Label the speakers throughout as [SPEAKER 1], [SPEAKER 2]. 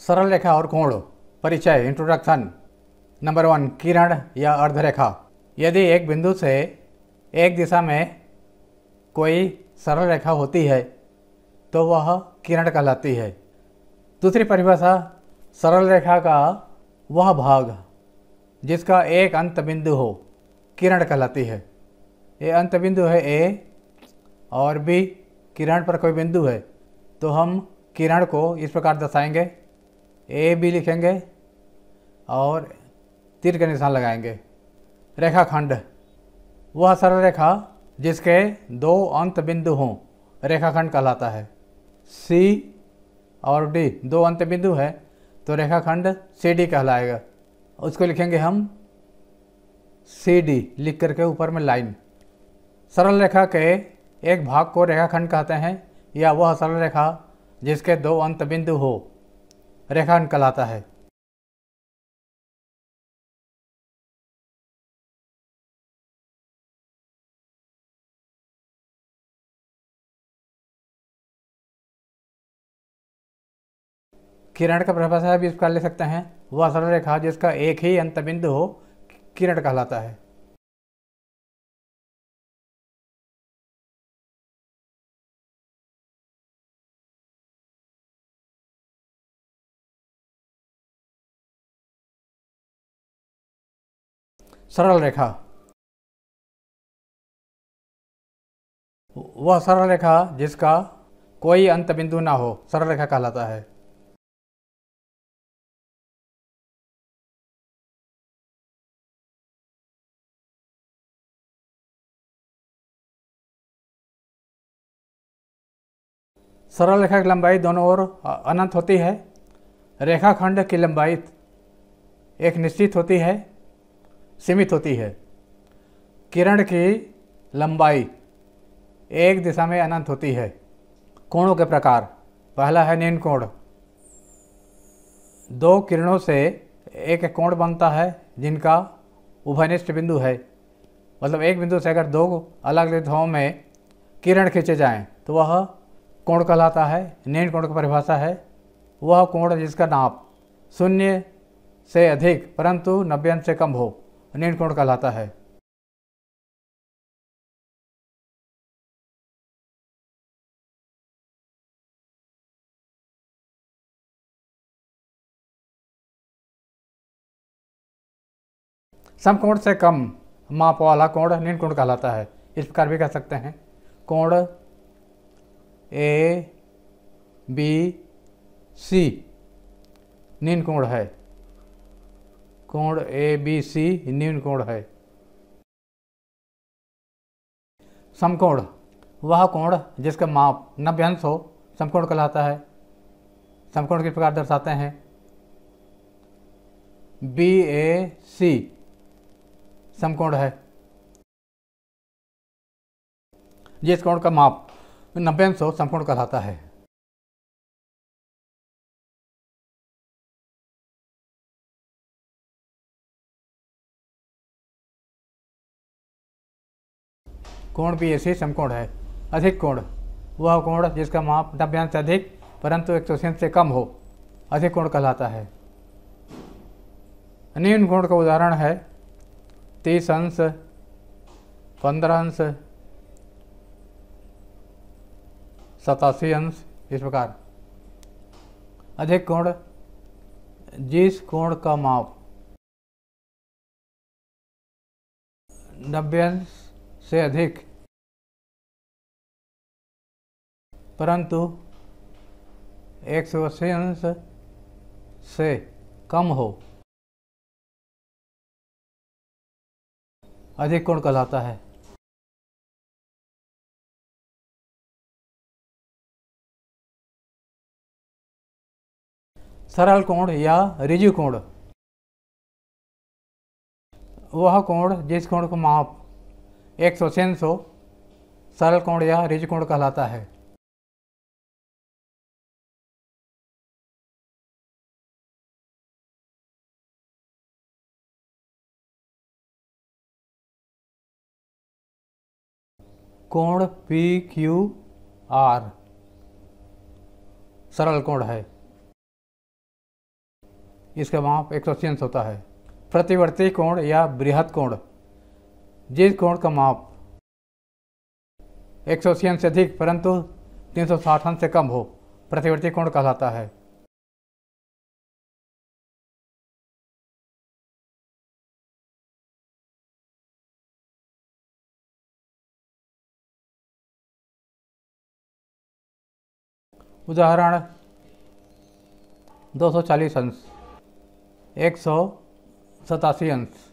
[SPEAKER 1] सरल रेखा और कोण परिचय इंट्रोडक्शन। नंबर 1, किरण या अर्धरेखा। यदि एक बिंदु से एक दिशा में कोई सरल रेखा होती है तो वह किरण कहलाती है। दूसरी परिभाषा, सरल रेखा का वह भाग जिसका एक अंत बिंदु हो किरण कहलाती है। ये अंत बिंदु है ए और बी, किरण पर कोई बिंदु है तो हम किरण को इस प्रकार दर्शाएंगे, ए बी लिखेंगे और तीर का निशान लगाएंगे। रेखाखंड, वह सरल रेखा जिसके दो अंत बिंदु हों रेखाखंड कहलाता है। सी और डी दो अंत बिंदु है तो रेखाखंड सी डी कहलाएगा। उसको लिखेंगे हम सी डी लिख करके ऊपर में लाइन। सरल रेखा के एक भाग को रेखाखंड कहते हैं या वह सरल रेखा जिसके दो अंत बिंदु हो रेखाखंड कहलाता है। किरण का परिभाषा भी इस प्रकार ले सकते हैं, वह सरल रेखा जिसका एक ही अंत बिंदु हो किरण कहलाता है। सरल रेखा, वह सरल रेखा जिसका कोई अंत बिंदु ना हो सरल रेखा कहलाता है। सरल रेखा की लंबाई दोनों ओर अनंत होती है। रेखाखंड की लंबाई एक निश्चित होती है, सीमित होती है। किरण की लंबाई एक दिशा में अनंत होती है। कोणों के प्रकार, पहला है न्यून कोण। दो किरणों से एक कोण बनता है जिनका उभयनिष्ठ बिंदु है। मतलब एक बिंदु से अगर दो अलग अलग दिशाओं में किरण खींचे जाएं तो वह कोण कहलाता है। न्यून कोण की परिभाषा है वह कोण जिसका नाप 0 से अधिक परंतु 90 अंश से कम हो न्यून कोण कहलाता है। समकोण से कम माप वाला कोण न्यून कोण कहलाता है। इस प्रकार भी कह सकते हैं, कोण ए बी सी न्यून कोण है। कोण ए बी सी न्यून कोण है। समकोण, वह कोण जिसका माप 90 अंश हो समकोण कहलाता है। समकोण किस प्रकार दर्शाते हैं, बी ए सी समकोण है। जिस कोण का माप 90 अंश हो समकोण कहलाता है। कोण बी ए सी समकोण है। अधिक कोण, वह कोण जिसका माप 90 अंश से अधिक परंतु 180 अंश से कम हो अधिक कोण कहलाता है। न्यून कोण का उदाहरण है 30 अंश, 15 अंश, 87 अंश। इस प्रकार अधिक कोण, जिस कोण का माप 90 अंश से अधिक परंतु 180 अंश से कम हो अधिक कोण कहलाता है। सरल कोण या ऋजु कोण, वह कोण जिस कोण का माप 180 अंश हो सरल कोण या ऋजु कोण कहलाता है। कोण पी क्यू आर सरल कोण है। इसका माप 180 अंश होता है। प्रतिवर्ती कोण या बृहद कोण, जिस कोण का माप 180 अंश से अधिक परंतु 360 अंश से कम हो, प्रतिवर्ती कोण कहलाता है। उदाहरण 240 अंश, 187 अंश।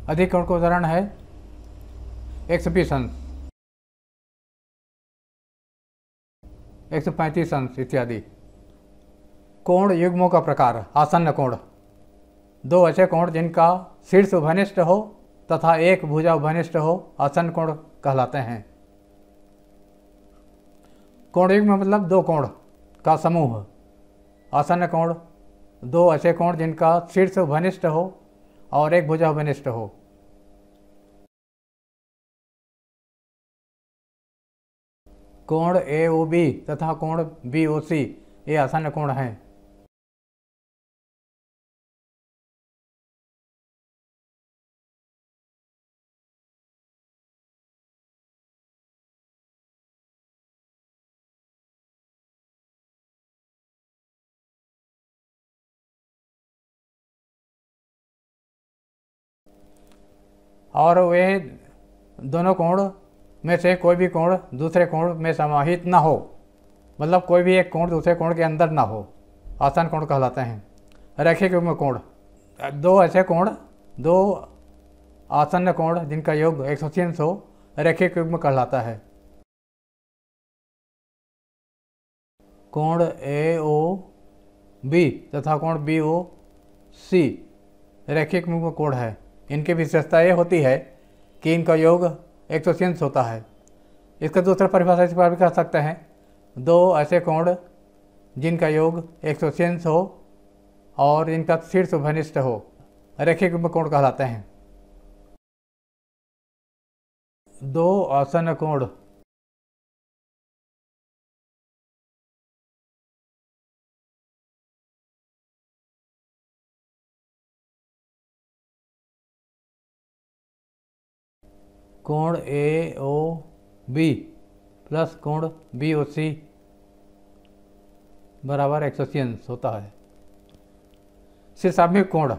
[SPEAKER 1] अधिक कोण का उदाहरण है 120 अंश, 135 अंश इत्यादि। कोण युग्मों का प्रकार। आसन्न कोण, दो ऐसे कोण जिनका शीर्ष उभयनिष्ठ हो तथा एक भुजा उभयनिष्ठ हो आसन्न कोण कहलाते हैं। कोण युग्म मतलब दो कोण का समूह। आसन्न कोण, दो ऐसे कोण जिनका शीर्ष उभयनिष्ठ हो और एक भुजा उभयनिष्ठ हो। कोण AOB तथा कोण BOC ये आसन्न कोण हैं। और वे दोनों कोण में से कोई भी कोण दूसरे कोण में समाहित ना हो, मतलब कोई भी एक कोण दूसरे कोण के अंदर ना हो, आसन्न कोण कहलाते हैं। रैखिक युग्म कोण, दो ऐसे कोण, दो आसन्न कोण जिनका योग 180 अंश हो, रैखिक युग्म कहलाता है। कोण AOB तथा कोण BOC रैखिक युग्म कोण है। इनकी विशेषता ये होती है कि इनका योग 180 अंश होता है। इसका दूसरा परिभाषा इस बार भी कह सकते हैं, दो ऐसे कोण जिनका योग 180 अंश हो और इनका शीर्ष उभयनिष्ठ हो, रैखिक युग्म कोण कहलाते हैं। दो आसन्न कोण, कोण AOB प्लस कोण BOC बराबर 180 अंश होता है। शीर्षाभिमुख कोण,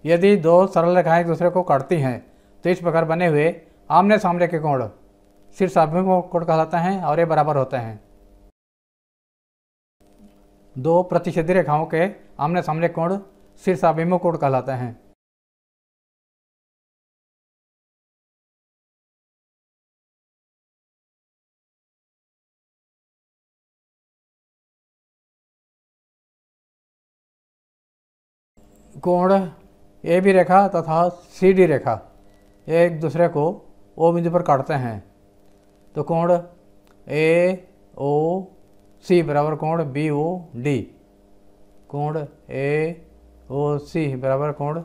[SPEAKER 1] यदि दो सरल रेखाएं एक दूसरे को काटती हैं तो इस प्रकार बने हुए आमने सामने के कोण शीर्षाभिमुख कोण कहलाते हैं और ये बराबर होते हैं। दो प्रतिच्छेदी रेखाओं के आमने सामने कोण शीर्षाभिमुख कोण कहलाते हैं। कोण AB रेखा तथा CD रेखा एक दूसरे को O बिंदु पर काटते हैं तो कोण AOC बराबर कोण BOD, कोण AOC बराबर कोण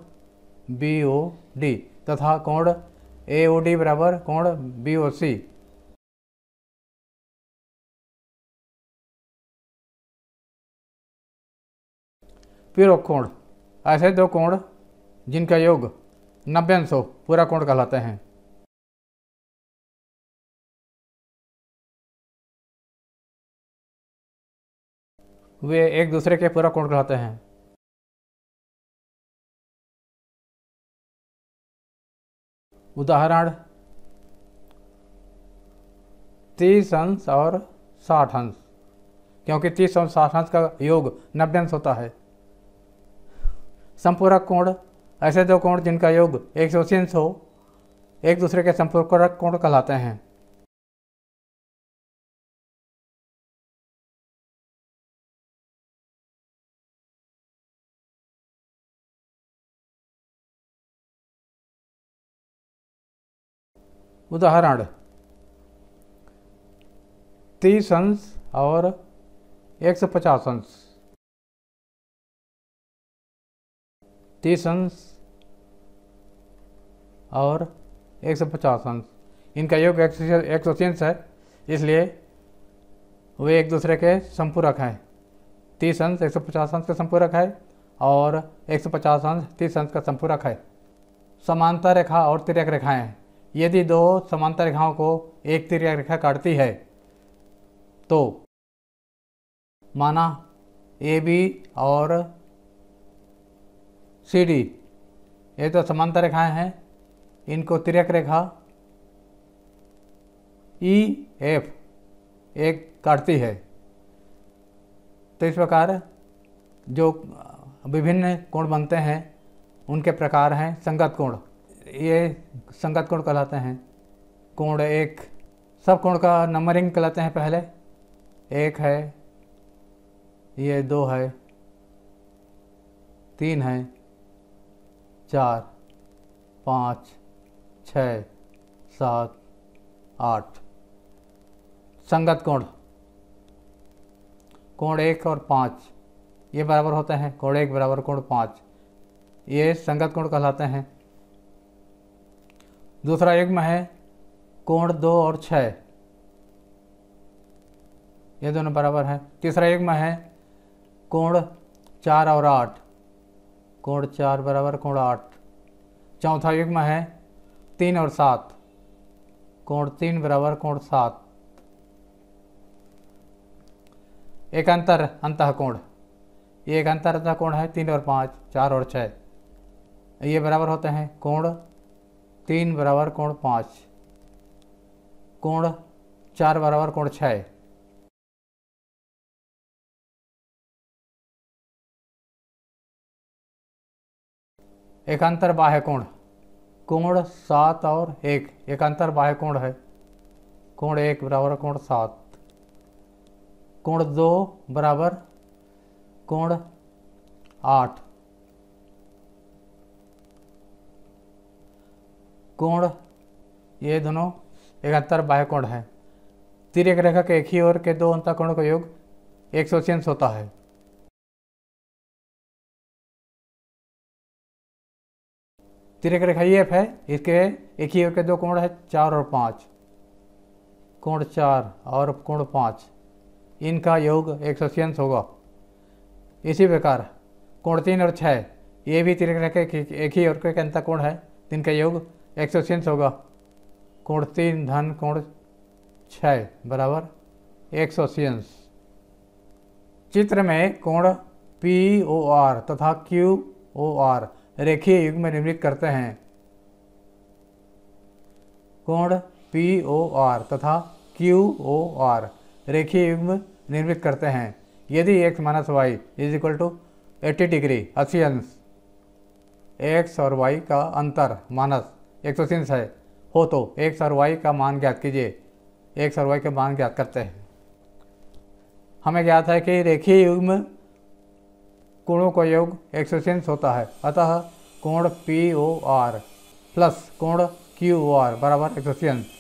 [SPEAKER 1] BOD तथा कोण AOD बराबर कोण BOC। पूरक कोण, ऐसे दो कोण जिनका योग 90 अंश हो पूरक कोण कहलाते हैं। वे एक दूसरे के पूरक कोण कहलाते हैं। उदाहरण 30 अंश और 60 अंश, क्योंकि 30 और 60 अंश का योग 90 अंश होता है। संपूरक कोण, ऐसे दो कोण जिनका योग 180 अंश हो एक दूसरे के संपूरक कोण कहलाते हैं। उदाहरण 30 अंश और 150 अंश, 30 अंश और 150 अंश, इनका योग 180 अंश है, इसलिए वे एक दूसरे के संपूरक हैं। 30 अंश 150 अंश का संपूरक है और 150 अंश 30 अंश का संपूरक है। समांतर रेखा और तिर्यक रेखाएं, यदि दो समांतर रेखाओं को एक तिर्यक रेखा काटती है तो माना AB और CD, ये तो समांतर रेखाएं हैं, इनको तिर्यक रेखा EF एक काटती है। तो इस प्रकार जो विभिन्न कोण बनते हैं उनके प्रकार हैं संगत कोण। ये संगत कोण कहलाते हैं। कोण एक, सब कोण का नंबरिंग कहलाते हैं। पहले 1 है, ये 2 है, 3 है, 4, 5, 6, 7, 8 संगत कोण। कोण 1 और 5 ये बराबर होते हैं, कोण 1 बराबर कोण 5, ये संगत कोण कहलाते हैं। दूसरा युग्म है कोण 2 और 6, ये दोनों बराबर हैं। तीसरा युग्म है कोण 4 और 8, कोण 4 बराबर कोण 8। चौथा युग्म है 3 और 7, कोण 3 बराबर कोण 7। एकांतर अंतः कोण, ये एकांतर अंतः कोण है 3 और 5, 4 और 6, ये बराबर होते हैं। कोण 3 बराबर कोण 5, कोण 4 बराबर कोण 6। एकांतर बाह्य कोण, कोण 7 और 1 एकांतर बाह्य कोण है। कोण 1 बराबर कोण 7, कोण 2 बराबर कोण 8, कोण ये दोनों एकांतर बाह्य कोण है। तिर्यक रेखा के एक ही ओर के दो अंतःकोणों का योग 180 अंश होता है। तिर्यक रेखा EF है, इसके एक ही ओर के दो कोण है 4 और 5, कोण 4 और कोण 5, इनका योग 180 अंश होगा। इसी प्रकार कोण 3 और 6 ये भी तिर्यक रेखा के एक ही ओर के अंतःकोण है, जिनका योग 180 अंश होगा। कोण 3 धन कोण 6 बराबर 180 अंश। चित्र में कोण POR तथा QOR रेखीय युग्म निर्मित करते हैं। कोण POR तथा QOR रेखीय युग्म निर्मित करते हैं यदि x minus y is equal to 80 degree 80 अंश, x और y का अंतर माइनस 180 अंश है हो तो x और y का मान ज्ञात कीजिए। x और y का मान ज्ञात करते हैं। हमें ज्ञात है कि रेखीय युग्म कोणों का योग 180 अंश होता है, अतः कोण POR प्लस कोण QOR बराबर 180 अंश।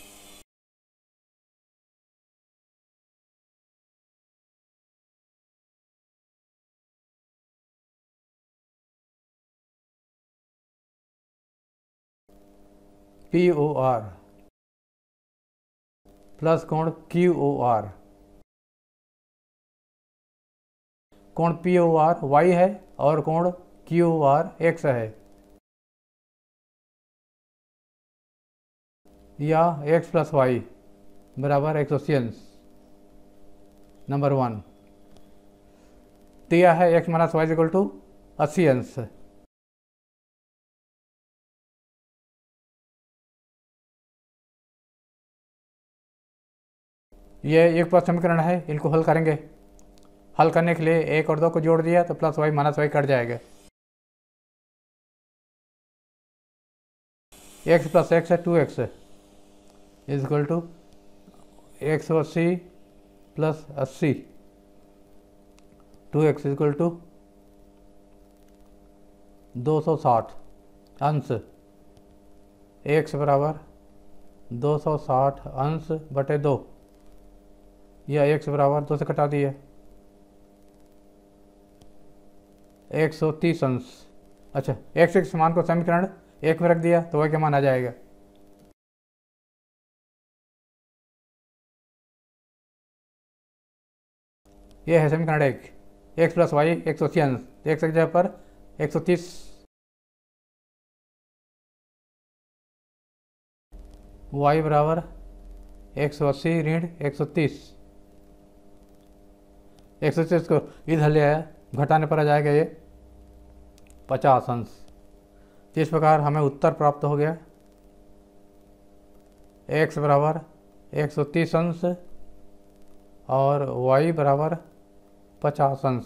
[SPEAKER 1] POR प्लस कोण QOR, कोण POR y है और कोण QOR x है, या x प्लस वाई बराबर 180 अंश। नंबर 1 दिया है x minus y equal to 80 अंश। ये एक पद समीकरण है, इनको हल करेंगे। हल करने के लिए 1 और 2 को जोड़ दिया तो plus y minus y cut जाएगा। x प्लस एक्स है 2x is equal to 180 plus 80, 2x is equal to 260 अंश, x बराबर 260 अंश बटे 2, यह x बराबर 2 से कटा दिए 130 अंश। अच्छा, x मान को समीकरण 1 में रख दिया तो y का मान आ जाएगा। यह है समीकरण 1। एक्स प्लस वाई 180 अंश, एक जगह पर 130 वाई बराबर 180 ऋण 130, 130 को इधर ले आया, घटाने पर आ जाएगा ये 50 अंश। तो इस प्रकार हमें उत्तर प्राप्त हो गया x बराबर 130 अंश और y बराबर 50 अंश।